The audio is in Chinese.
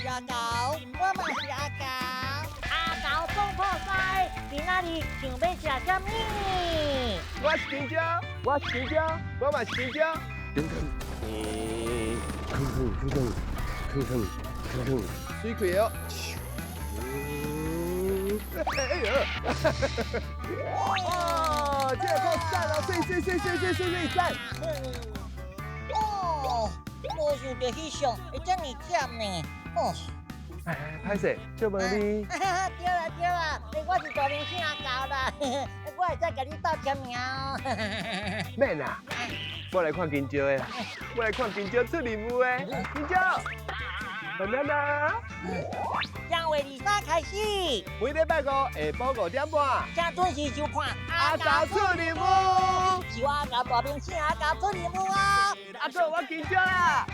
是阿狗，我嘛是阿狗。阿狗总破塞，今仔日想要食什么？我是香蕉，我是香蕉，我嘛是香蕉。等等，吭，水开哦。哎呦！哦，这个够赞哦，水赞！哦，无想到翕相会遮尔忝呢。哦，哎，歹势，借问你。对啦，我是大明星阿狗啦，我会再甲你斗签名哦。免啦，我来看香蕉的啦，我来看香蕉出任务的，香蕉。banana。将月23开始，每礼拜五下晡5点半，请准时收看阿狗出任务，是我阿狗大明星阿狗出任务哦。阿哥我紧张啦。